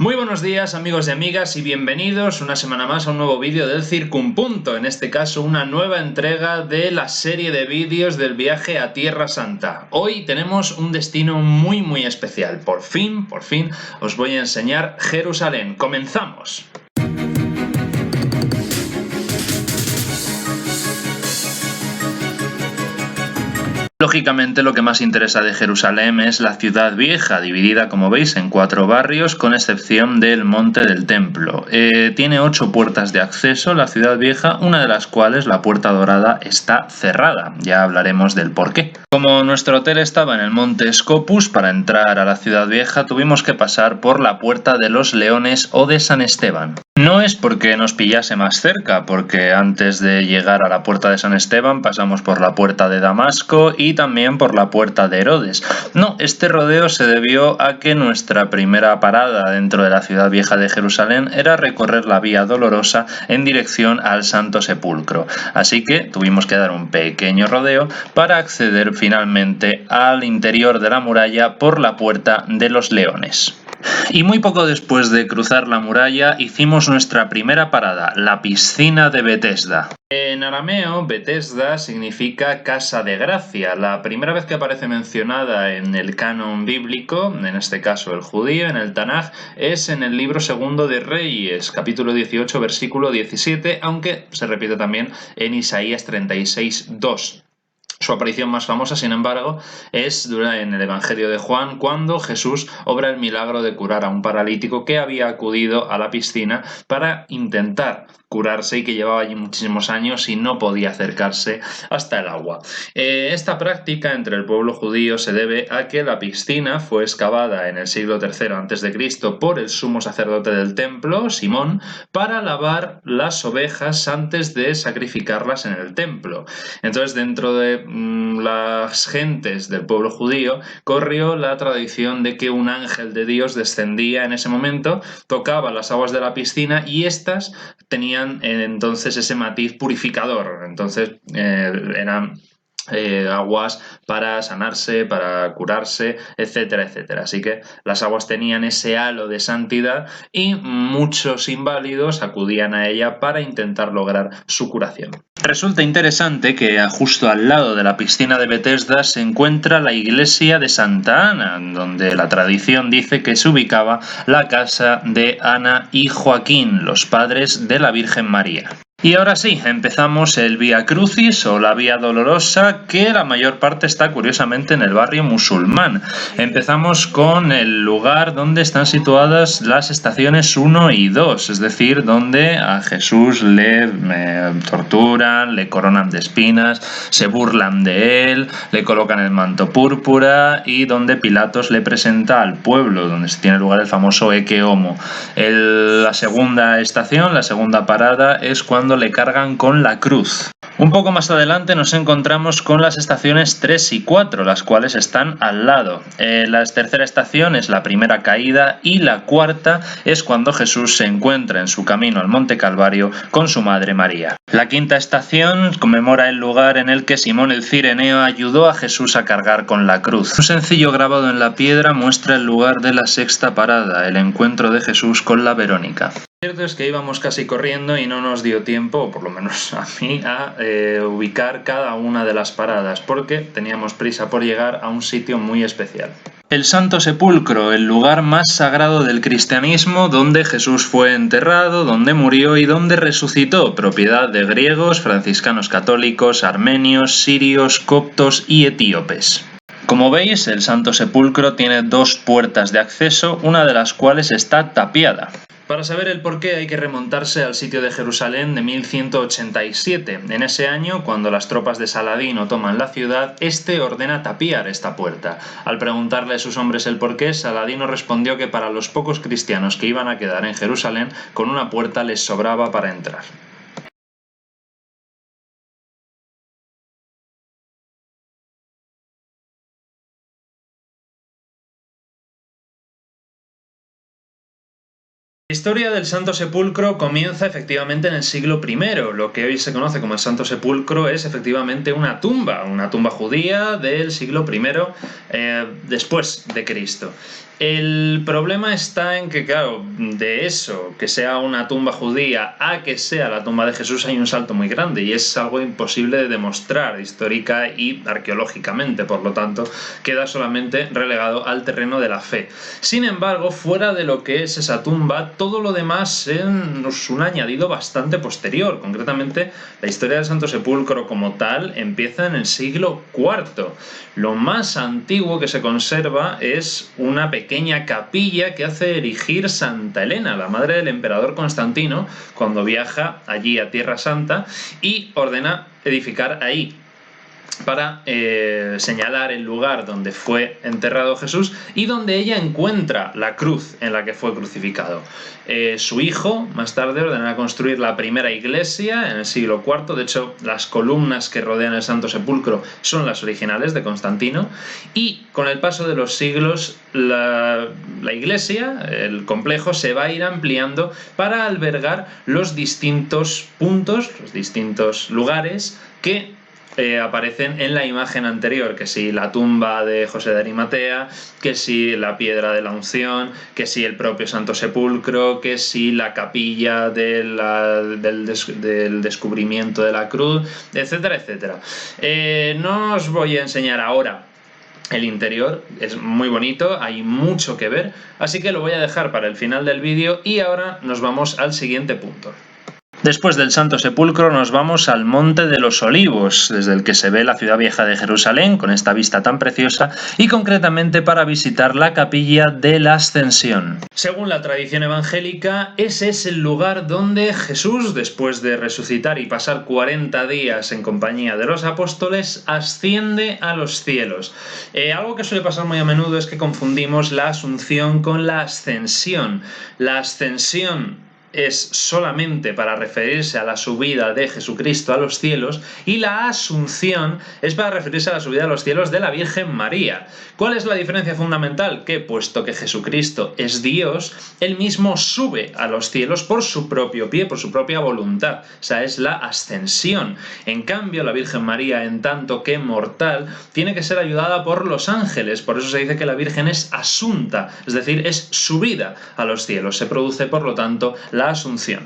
Muy buenos días amigos y amigas y bienvenidos una semana más a un nuevo vídeo del Circunpunto, en este caso una nueva entrega de la serie de vídeos del viaje a Tierra Santa. Hoy tenemos un destino muy especial, por fin os voy a enseñar Jerusalén. ¡Comenzamos! Lógicamente lo que más interesa de Jerusalén es la ciudad vieja, dividida como veis en 4 barrios con excepción del Monte del Templo. Tiene 8 puertas de acceso la ciudad vieja, una de las cuales, la Puerta Dorada, está cerrada. Ya hablaremos del porqué. Como nuestro hotel estaba en el Monte Scopus, para entrar a la ciudad vieja tuvimos que pasar por la Puerta de los Leones o de San Esteban. No es porque nos pillase más cerca, porque antes de llegar a la Puerta de San Esteban pasamos por la Puerta de Damasco y también por la Puerta de Herodes. No, este rodeo se debió a que nuestra primera parada dentro de la ciudad vieja de Jerusalén era recorrer la Vía Dolorosa en dirección al Santo Sepulcro. Así que tuvimos que dar un pequeño rodeo para acceder finalmente al interior de la muralla por la Puerta de los Leones. Y muy poco después de cruzar la muralla hicimos nuestra primera parada, la piscina de Betesda. En arameo, Betesda significa casa de gracia. La primera vez que aparece mencionada en el canon bíblico, en este caso el judío, en el Tanaj, es en el libro segundo de Reyes, capítulo 18, versículo 17, aunque se repite también en Isaías 36:2. Su aparición más famosa, sin embargo, es en el Evangelio de Juan, cuando Jesús obra el milagro de curar a un paralítico que había acudido a la piscina para intentar curarse y que llevaba allí muchísimos años y no podía acercarse hasta el agua. Esta práctica entre el pueblo judío se debe a que la piscina fue excavada en el siglo III a.C. por el sumo sacerdote del templo, Simón, para lavar las ovejas antes de sacrificarlas en el templo. Entonces, dentro de las gentes del pueblo judío corrió la tradición de que un ángel de Dios descendía en ese momento, tocaba las aguas de la piscina y éstas tenían entonces ese matiz purificador. Entonces eran aguas para sanarse, para curarse, etcétera, etcétera. Así que las aguas tenían ese halo de santidad y muchos inválidos acudían a ella para intentar lograr su curación. Resulta interesante que justo al lado de la piscina de Betesda se encuentra la iglesia de Santa Ana, donde la tradición dice que se ubicaba la casa de Ana y Joaquín, los padres de la Virgen María. Y ahora sí, empezamos el Vía Crucis o la Vía Dolorosa, que la mayor parte está curiosamente en el barrio musulmán. Empezamos con el lugar donde están situadas las estaciones 1 y 2, es decir, donde a Jesús le torturan, le coronan de espinas, se burlan de él, le colocan el manto púrpura y donde Pilatos le presenta al pueblo, donde se tiene lugar el famoso Ecce Homo. La segunda estación, la segunda parada, es cuando le cargan con la cruz. Un poco más adelante nos encontramos con las estaciones 3 y 4, las cuales están al lado. La tercera estación es la primera caída y la cuarta es cuando Jesús se encuentra en su camino al Monte Calvario con su madre María. La quinta estación conmemora el lugar en el que Simón el Cireneo ayudó a Jesús a cargar con la cruz. Un sencillo grabado en la piedra muestra el lugar de la sexta parada, el encuentro de Jesús con la Verónica. Lo cierto es que íbamos casi corriendo y no nos dio tiempo, o por lo menos a mí, a ubicar cada una de las paradas, porque teníamos prisa por llegar a un sitio muy especial. El Santo Sepulcro, el lugar más sagrado del cristianismo, donde Jesús fue enterrado, donde murió y donde resucitó, propiedad de griegos, franciscanos católicos, armenios, sirios, coptos y etíopes. Como veis, el Santo Sepulcro tiene 2 puertas de acceso, una de las cuales está tapiada. Para saber el porqué hay que remontarse al sitio de Jerusalén de 1187. En ese año, cuando las tropas de Saladino toman la ciudad, este ordena tapiar esta puerta. Al preguntarle a sus hombres el porqué, Saladino respondió que para los pocos cristianos que iban a quedar en Jerusalén, con una puerta les sobraba para entrar. La historia del Santo Sepulcro comienza efectivamente en el siglo I. Lo que hoy se conoce como el Santo Sepulcro es efectivamente una tumba judía del siglo I después de Cristo. El problema está en que, claro, de eso, que sea una tumba judía a que sea la tumba de Jesús, hay un salto muy grande y es algo imposible de demostrar histórica y arqueológicamente, por lo tanto, queda solamente relegado al terreno de la fe. Sin embargo, fuera de lo que es esa tumba, todo lo demás es un añadido bastante posterior. Concretamente, la historia del Santo Sepulcro como tal empieza en el siglo IV. Lo más antiguo que se conserva es una pequeña capilla que hace erigir Santa Elena, la madre del emperador Constantino, cuando viaja allí a Tierra Santa y ordena edificar ahí para señalar el lugar donde fue enterrado Jesús y donde ella encuentra la cruz en la que fue crucificado. Su hijo más tarde ordenará construir la primera iglesia en el siglo IV. De hecho, las columnas que rodean el Santo Sepulcro son las originales de Constantino, y con el paso de los siglos la iglesia, el complejo, se va a ir ampliando para albergar los distintos puntos, los distintos lugares que aparecen en la imagen anterior, que si la tumba de José de Arimatea, que si la piedra de la unción, que si el propio Santo Sepulcro, que si la capilla del descubrimiento de la cruz, etcétera, etcétera. No os voy a enseñar ahora el interior, es muy bonito, hay mucho que ver, así que lo voy a dejar para el final del vídeo y ahora nos vamos al siguiente punto. Después del Santo Sepulcro nos vamos al Monte de los Olivos, desde el que se ve la ciudad vieja de Jerusalén, con esta vista tan preciosa, y concretamente para visitar la capilla de la Ascensión. Según la tradición evangélica, ese es el lugar donde Jesús, después de resucitar y pasar 40 días en compañía de los apóstoles, asciende a los cielos. Algo que suele pasar muy a menudo es que confundimos la Asunción con la Ascensión. La Ascensión es solamente para referirse a la subida de Jesucristo a los cielos, y la Asunción es para referirse a la subida a los cielos de la Virgen María. ¿Cuál es la diferencia fundamental? Que, puesto que Jesucristo es Dios, Él mismo sube a los cielos por su propio pie, por su propia voluntad. Esa es la ascensión. En cambio, la Virgen María, en tanto que mortal, tiene que ser ayudada por los ángeles. Por eso se dice que la Virgen es asunta, es decir, es subida a los cielos. Se produce, por lo tanto, la Asunción.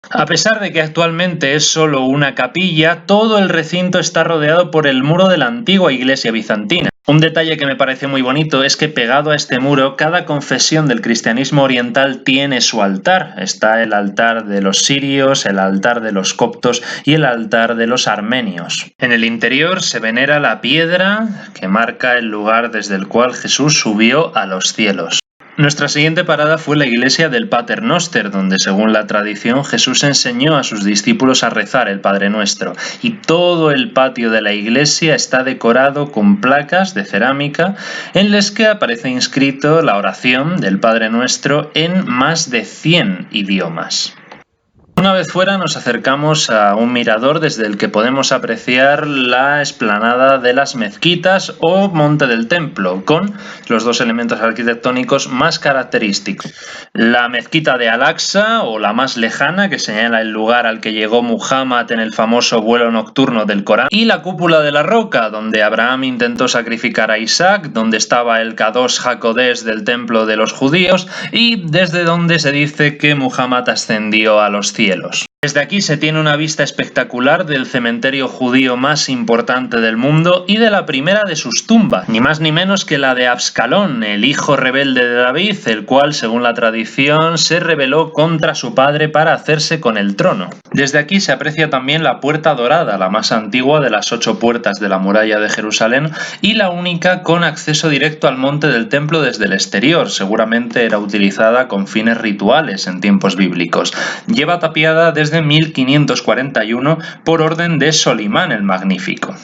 A pesar de que actualmente es solo una capilla, todo el recinto está rodeado por el muro de la antigua iglesia bizantina. Un detalle que me parece muy bonito es que pegado a este muro, cada confesión del cristianismo oriental tiene su altar. Está el altar de los sirios, el altar de los coptos y el altar de los armenios. En el interior se venera la piedra que marca el lugar desde el cual Jesús subió a los cielos. Nuestra siguiente parada fue la iglesia del Pater Noster, donde según la tradición Jesús enseñó a sus discípulos a rezar el Padre Nuestro, y todo el patio de la iglesia está decorado con placas de cerámica en las que aparece inscrito la oración del Padre Nuestro en más de 100 idiomas. Una vez fuera nos acercamos a un mirador desde el que podemos apreciar la explanada de las mezquitas o Monte del Templo, con los dos elementos arquitectónicos más característicos. La mezquita de Al-Aqsa, o la más lejana, que señala el lugar al que llegó Muhammad en el famoso vuelo nocturno del Corán, y la cúpula de la roca, donde Abraham intentó sacrificar a Isaac, donde estaba el Kadosh HaKodesh del templo de los judíos y desde donde se dice que Muhammad ascendió a los cielos. Desde aquí se tiene una vista espectacular del cementerio judío más importante del mundo y de la primera de sus tumbas, ni más ni menos que la de Absalón, el hijo rebelde de David, el cual, según la tradición, se rebeló contra su padre para hacerse con el trono. Desde aquí se aprecia también la Puerta Dorada, la más antigua de las 8 puertas de la muralla de Jerusalén y la única con acceso directo al monte del templo desde el exterior. Seguramente era utilizada con fines rituales en tiempos bíblicos. Lleva tapiada desde 1541 por orden de Solimán el Magnífico.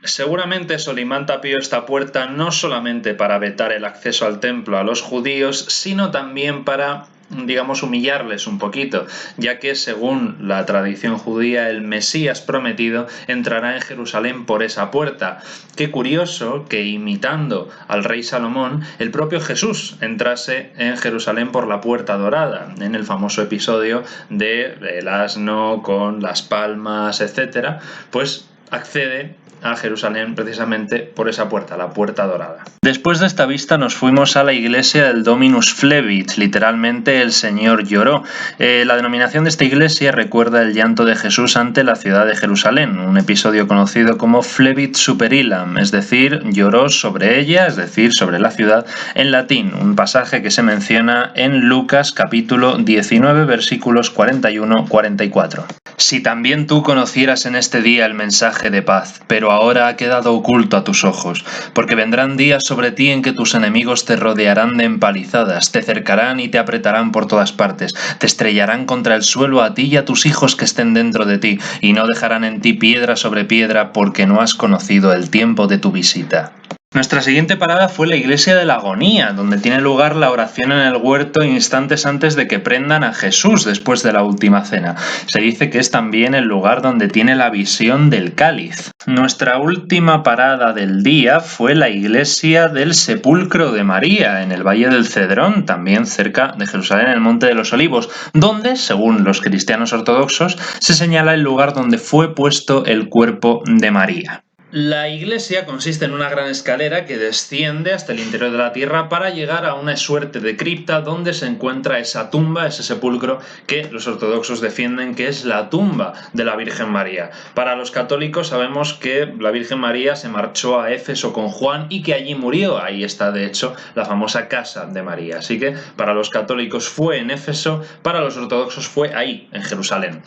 Seguramente Solimán tapió esta puerta no solamente para vetar el acceso al templo a los judíos, sino también para, digamos, humillarles un poquito, ya que según la tradición judía el Mesías prometido entrará en Jerusalén por esa puerta. Qué curioso que, imitando al rey Salomón, el propio Jesús entrase en Jerusalén por la Puerta Dorada, en el famoso episodio del asno con las palmas, etc. Pues accede a Jerusalén precisamente por esa puerta, la Puerta Dorada. Después de esta vista nos fuimos a la iglesia del Dominus Flevit, literalmente el Señor lloró. La denominación de esta iglesia recuerda el llanto de Jesús ante la ciudad de Jerusalén, un episodio conocido como Flevit super illam, es decir, lloró sobre ella, es decir, sobre la ciudad, en latín, un pasaje que se menciona en Lucas capítulo 19 versículos 41-44. Si también tú conocieras en este día el mensaje de paz, pero ahora ha quedado oculto a tus ojos, porque vendrán días sobre ti en que tus enemigos te rodearán de empalizadas, te cercarán y te apretarán por todas partes, te estrellarán contra el suelo a ti y a tus hijos que estén dentro de ti, y no dejarán en ti piedra sobre piedra porque no has conocido el tiempo de tu visita. Nuestra siguiente parada fue la iglesia de la Agonía, donde tiene lugar la oración en el huerto instantes antes de que prendan a Jesús después de la última cena. Se dice que es también el lugar donde tiene la visión del cáliz. Nuestra última parada del día fue la iglesia del Sepulcro de María, en el Valle del Cedrón, también cerca de Jerusalén, en el Monte de los Olivos, donde, según los cristianos ortodoxos, se señala el lugar donde fue puesto el cuerpo de María. La iglesia consiste en una gran escalera que desciende hasta el interior de la tierra para llegar a una suerte de cripta donde se encuentra esa tumba, ese sepulcro que los ortodoxos defienden que es la tumba de la Virgen María. Para los católicos sabemos que la Virgen María se marchó a Éfeso con Juan y que allí murió. Ahí está de hecho la famosa casa de María. Así que para los católicos fue en Éfeso, para los ortodoxos fue ahí, en Jerusalén.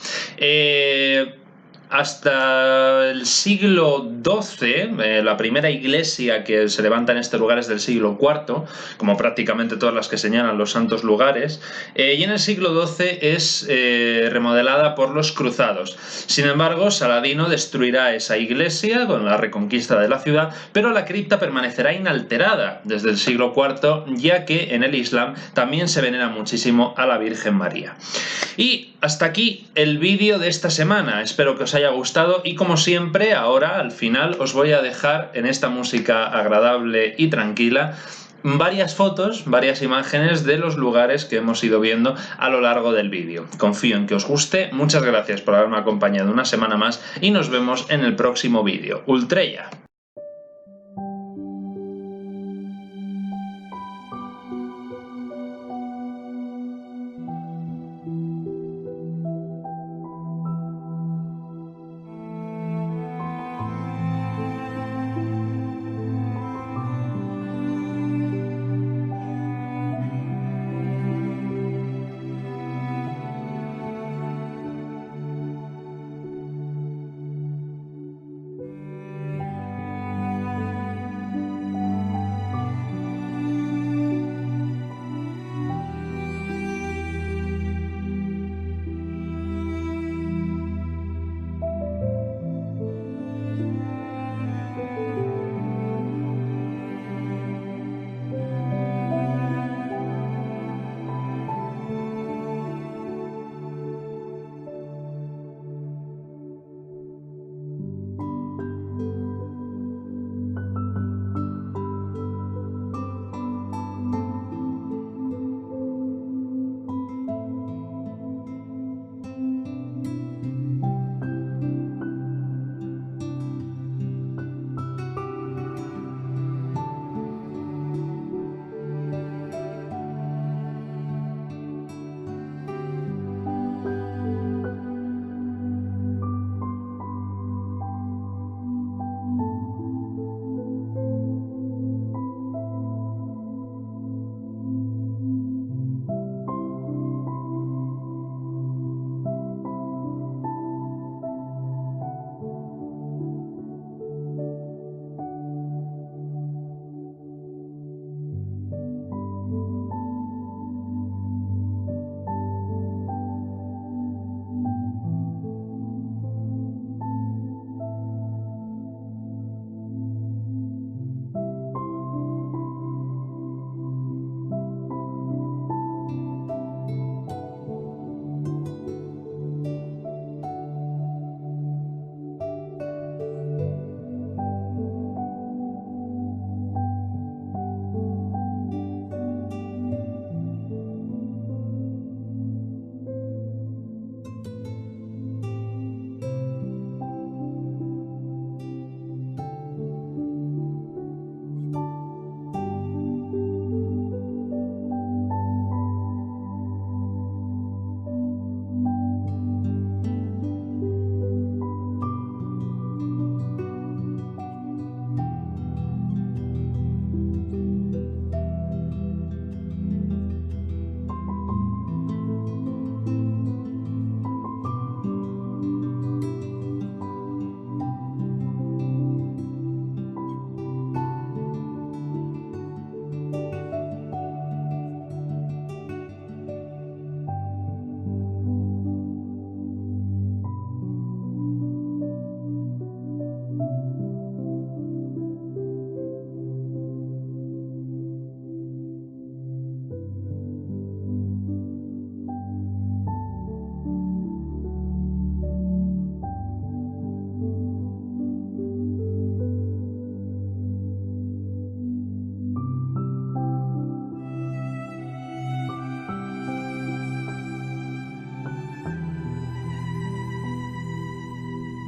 Hasta el siglo XII, la primera iglesia que se levanta en este lugar es del siglo IV, como prácticamente todas las que señalan los santos lugares, y en el siglo XII es remodelada por los cruzados. Sin embargo, Saladino destruirá esa iglesia con la reconquista de la ciudad, pero la cripta permanecerá inalterada desde el siglo IV, ya que en el Islam también se venera muchísimo a la Virgen María. Y hasta aquí el vídeo de esta semana. Espero que os haya gustado y como siempre ahora al final os voy a dejar en esta música agradable y tranquila varias fotos, varias imágenes de los lugares que hemos ido viendo a lo largo del vídeo. Confío en que os guste, muchas gracias por haberme acompañado una semana más y nos vemos en el próximo vídeo. Ultreya.